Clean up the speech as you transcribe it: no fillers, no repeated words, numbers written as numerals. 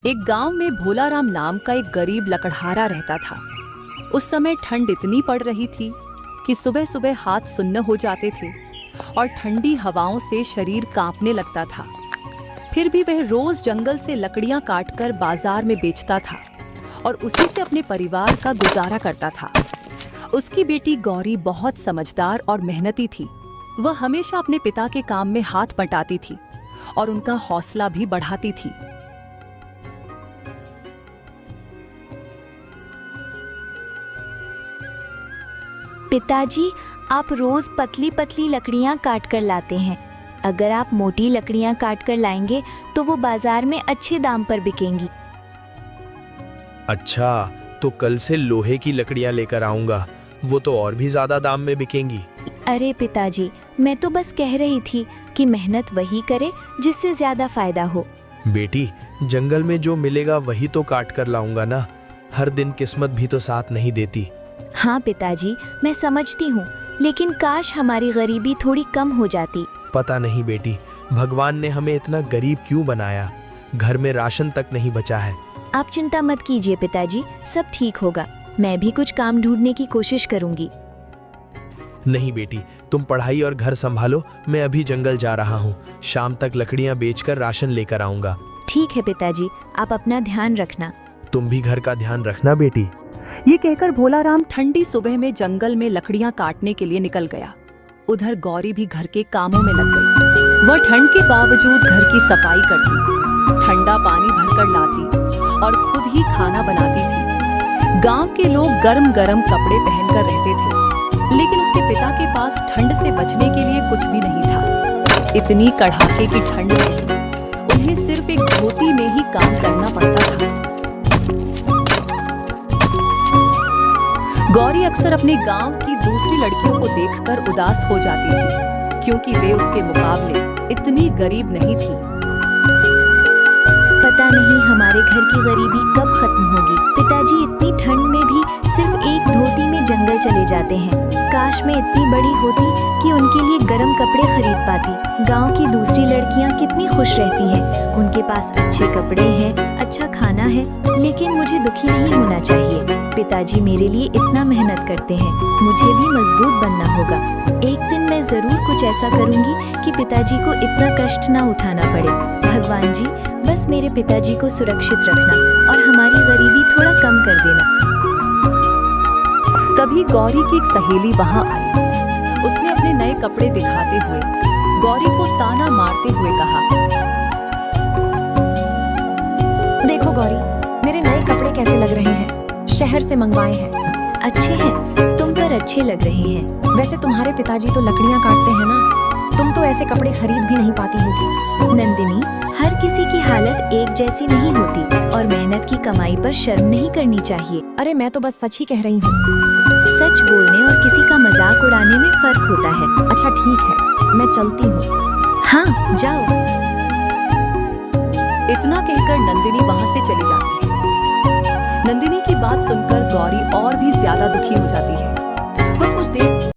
एक गांव में भोलाराम नाम का एक गरीब लकड़हारा रहता था। उस समय ठंड इतनी पड़ रही थी कि सुबह सुबह हाथ सुन्न हो जाते थे और ठंडी हवाओं से शरीर कांपने लगता था। फिर भी वह रोज जंगल से लकड़ियां काटकर बाजार में बेचता था और उसी से अपने परिवार का गुजारा करता था। उसकी बेटी गौरी बहुत समझदार और मेहनती थी। वह हमेशा अपने पिता के काम में हाथ बटाती थी और उनका हौसला भी बढ़ाती थी। पिताजी, आप रोज पतली पतली लकड़ियां काट कर लाते हैं। अगर आप मोटी लकड़ियां काट कर लाएंगे तो वो बाजार में अच्छे दाम पर बिकेंगी। अच्छा, तो कल से लोहे की लकड़ियां लेकर आऊंगा, वो तो और भी ज्यादा दाम में बिकेंगी। अरे पिताजी, मैं तो बस कह रही थी कि मेहनत वही करे जिससे ज्यादा फायदा हो। बेटी, जंगल में जो मिलेगा वही तो काट कर लाऊंगा ना। हर दिन किस्मत भी तो साथ नहीं देती। हाँ पिताजी, मैं समझती हूँ, लेकिन काश हमारी गरीबी थोड़ी कम हो जाती। पता नहीं बेटी, भगवान ने हमें इतना गरीब क्यों बनाया। घर में राशन तक नहीं बचा है। आप चिंता मत कीजिए पिताजी, सब ठीक होगा। मैं भी कुछ काम ढूंढने की कोशिश करूंगी। नहीं बेटी, तुम पढ़ाई और घर संभालो, मैं अभी जंगल जा रहा हूँ। शाम तक लकड़ियाँ बेचकर राशन लेकर आऊंगा। ठीक है पिताजी, आप अपना ध्यान रखना। तुम भी घर का ध्यान रखना बेटी। ये कहकर भोलाराम ठंडी सुबह में जंगल में लकड़ियां काटने के लिए निकल गया। उधर गौरी भी घर के कामों में लग गई। वह ठंड के बावजूद घर की सफाई करती, ठंडा पानी भरकर लाती और खुद ही खाना बनाती थी। गांव के लोग गर्म गर्म कपड़े पहनकर रहते थे, लेकिन उसके पिता के पास ठंड से बचने के लिए कुछ भी नहीं था। इतनी कड़ाके की ठंड में उन्हें सिर्फ एक धोती में ही काम करना पड़ता था। गौरी अक्सर अपने गांव की दूसरी लड़कियों को देखकर उदास हो जाती थी, क्योंकि वे उसके मुकाबले इतनी गरीब नहीं थी। पता नहीं हमारे घर की गरीबी कब खत्म होगी। पिताजी इतनी ठंड में भी सिर्फ एक धोती में जंगल चले जाते हैं। काश मैं इतनी बड़ी होती कि उनके लिए गर्म कपड़े खरीद पाती। गांव की दूसरी लड़कियां कितनी खुश रहती हैं। उनके पास अच्छे कपड़े हैं, अच्छा खाना है, लेकिन मुझे दुखी नहीं होना चाहिए। पिताजी मेरे लिए इतना मेहनत करते हैं, मुझे भी मजबूत बनना होगा। एक दिन मैं जरूर कुछ ऐसा करूंगी कि पिताजी को इतना कष्ट ना उठाना पड़े। भगवान जी, बस मेरे पिताजी को सुरक्षित रखना और हमारी गरीबी थोड़ा कम कर देना। तभी गौरी की एक सहेली वहां आई। उसने अपने नए कपड़े दिखाते हुए गौरी को ताना मारते हुए कहा, देखो गौरी, मेरे नए कपड़े कैसे लग रहे हैं, शहर से मंगवाए हैं। अच्छे हैं, तुम पर अच्छे लग रहे हैं। वैसे तुम्हारे पिताजी तो लकड़ियां काटते हैं ना, तुम तो ऐसे कपड़े खरीद भी नहीं पाती होगी। नंदिनी, हर किसी की हालत एक जैसी नहीं होती और मेहनत की कमाई पर शर्म नहीं करनी चाहिए। अरे मैं तो बस सच ही कह रही हूँ। सच बोलने और किसी का मजाक उड़ाने में फर्क होता है। अच्छा ठीक है, मैं चलती हूँ। हाँ, जाओ। इतना कहकर नंदिनी वहां से चली जाती है। नंदिनी की बात सुनकर गौरी और भी ज्यादा दुखी हो जाती है। वह कुछ देर